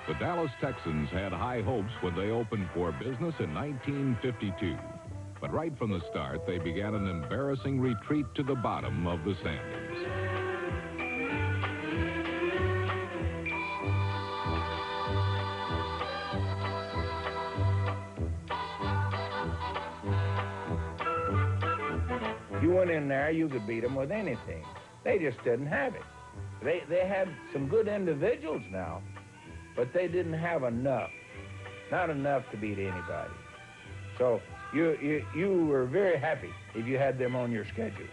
The Dallas Texans had high hopes when they opened for business in 1952. But right from the start, they began an embarrassing retreat to the bottom of the standings. You went in there, you could beat them with anything. They just didn't have it. They had some good individuals now, but they didn't have enough. Not enough to beat anybody. So you were very happy if you had them on your schedule.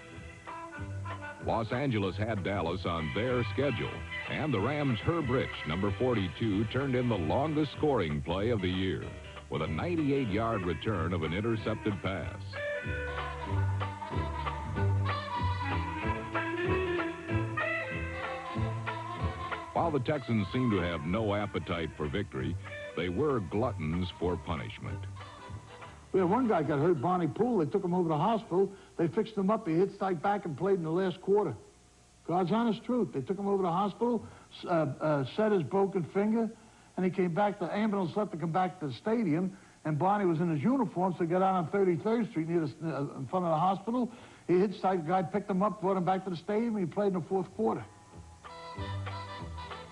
Los Angeles had Dallas on their schedule, and the Rams' Herb Rich, number 42, turned in the longest scoring play of the year with a 98-yard return of an intercepted pass. While the Texans seemed to have no appetite for victory, they were gluttons for punishment. We had one guy got hurt, Bonnie Poole. They took him over to the hospital. They fixed him up. He hitchhiked back and played in the last quarter. God's honest truth. They took him over to the hospital, set his broken finger, and he came back. The ambulance let him come back to the stadium, and Bonnie was in his uniform, so he got out on 33rd Street near in front of the hospital. He hitchhiked. The guy picked him up, brought him back to the stadium, and he played in the fourth quarter.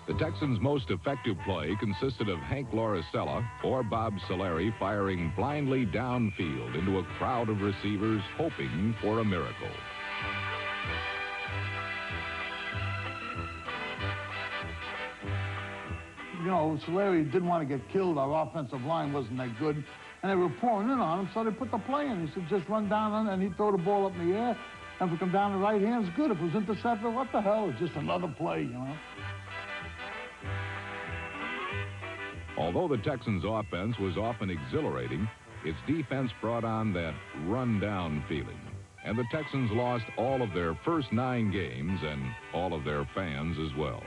The Texans' most effective play consisted of Hank Lauricella or Bob Solari firing blindly downfield into a crowd of receivers hoping for a miracle. You know, Solari didn't want to get killed. Our offensive line wasn't that good, and they were pouring in on him, so they put the play in. He said, just run down, and he'd throw the ball up in the air, and if it come down the right hand, it's good. If it was intercepted, what the hell? It's just another play, you know. Although the Texans' offense was often exhilarating, its defense brought on that run-down feeling. And the Texans lost all of their first 9 games and all of their fans as well.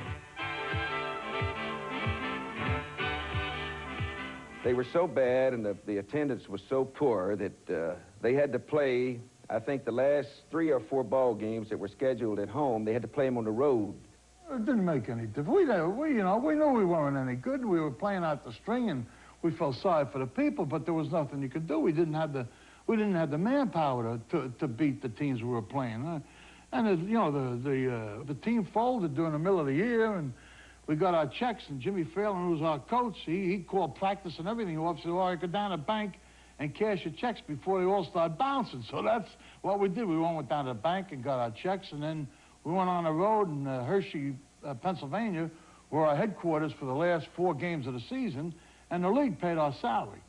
They were so bad and the attendance was so poor that they had to play, I think, the last 3 or 4 ball games that were scheduled at home, they had to play them on the road. It didn't make any difference. We knew we weren't any good. We were playing out the string, and we felt sorry for the people, but there was nothing you could do. We didn't have the manpower to beat the teams we were playing. And you know, the team folded during the middle of the year, and we got our checks. And Jimmy Phelan, who was our coach, he called practice and everything. He said, "All right, go down to the bank and cash your checks before they all start bouncing." So that's what we did. We went down to the bank and got our checks, and then we went on the road in Hershey, Pennsylvania, were our headquarters for the last 4 games of the season, and the league paid our salary.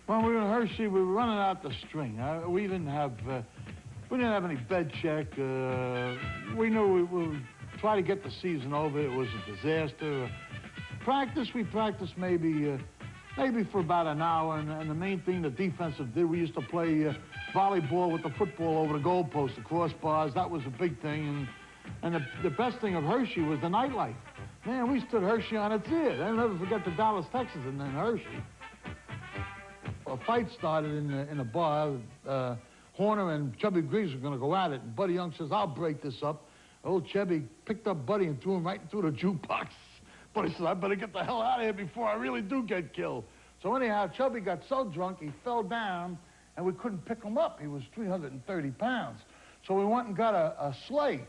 When we were in Hershey, we were running out the string. We didn't have any bed check. We knew we would try to get the season over. It was a disaster. We practiced maybe for about an hour, and the main thing the defensive did, we used to play volleyball with the football over the goalpost, the crossbars. That was a big thing. And the best thing of Hershey was the nightlife. Man, we stood Hershey on its ear. I'll never forget the Dallas Texans and then Hershey. A fight started in a bar. Horner and Chubby Griggs were going to go at it, and Buddy Young says, "I'll break this up." Old Chubby picked up Buddy and threw him right through the jukebox. Buddy said, "I better get the hell out of here before I really do get killed." So anyhow, Chubby got so drunk he fell down, and we couldn't pick him up. He was 330 pounds. So we went and got a sleigh,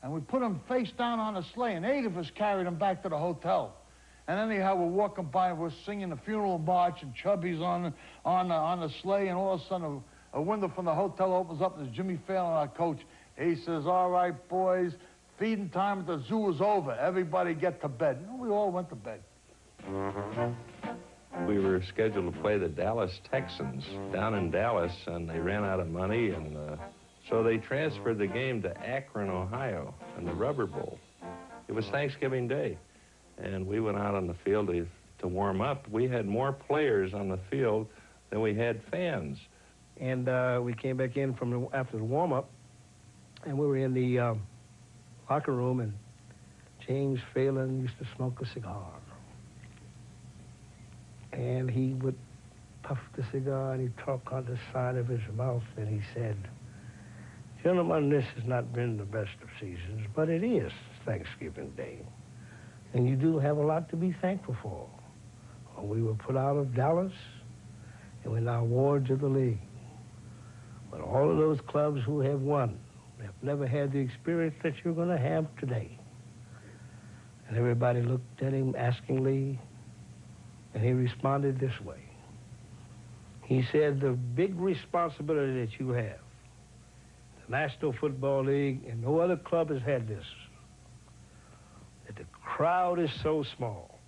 and we put him face down on a sleigh, and 8 of us carried him back to the hotel. And anyhow, we're walking by, and we're singing the funeral march, and Chubby's on the sleigh, and all of a sudden a window from the hotel opens up, and there's Jimmy Phelan, our coach. He says, "All right, boys, feeding time at the zoo is over. Everybody get to bed." And we all went to bed. We were scheduled to play the Dallas Texans down in Dallas, and they ran out of money, and so they transferred the game to Akron, Ohio, in the Rubber Bowl. It was Thanksgiving Day, and we went out on the field to warm up. We had more players on the field than we had fans. And we came back in after the warm-up, and we were in the locker room, and James Phelan used to smoke a cigar. And he would puff the cigar, and he'd talk on the side of his mouth, and he said, "Gentlemen, this has not been the best of seasons, but it is Thanksgiving Day. And you do have a lot to be thankful for. We were put out of Dallas, and we're now wards of the league. But all of those clubs who have won have never had the experience that you're going to have today. And everybody looked at him askingly, and he responded this way. He said, the big responsibility that you have, the National Football League, and no other club has had this, that the crowd is so small.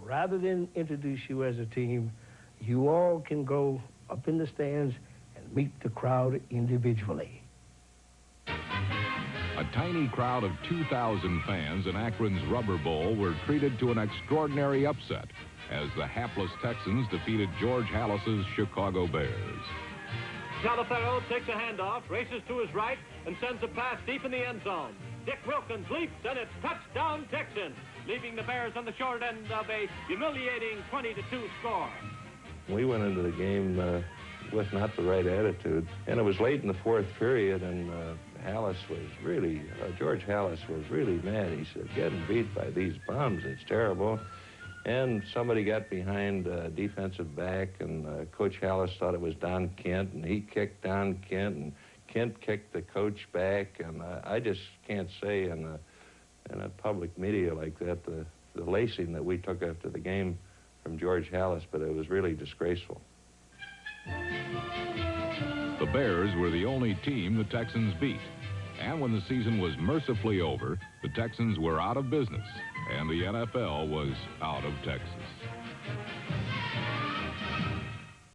Rather than introduce you as a team, you all can go up in the stands and meet the crowd individually. A tiny crowd of 2,000 fans in Akron's Rubber Bowl were treated to an extraordinary upset as the hapless Texans defeated George Halas's Chicago Bears. Califero takes a handoff, races to his right, and sends a pass deep in the end zone. Dick Wilkins leaps, and it's touchdown Texans, leaving the Bears on the short end of a humiliating 20-2 score. We went into the game with not the right attitude, and it was late in the fourth period, and Halas was really, George Halas was really mad. He said, getting beat by these bums, it's terrible. And somebody got behind a defensive back, and Coach Halas thought it was Don Kent, and he kicked Don Kent, and Kent kicked the coach back, and I just can't say in a public media like that the lacing that we took after the game from George Halas, but it was really disgraceful. The Bears were the only team the Texans beat. And when the season was mercifully over, the Texans were out of business, and the NFL was out of Texas.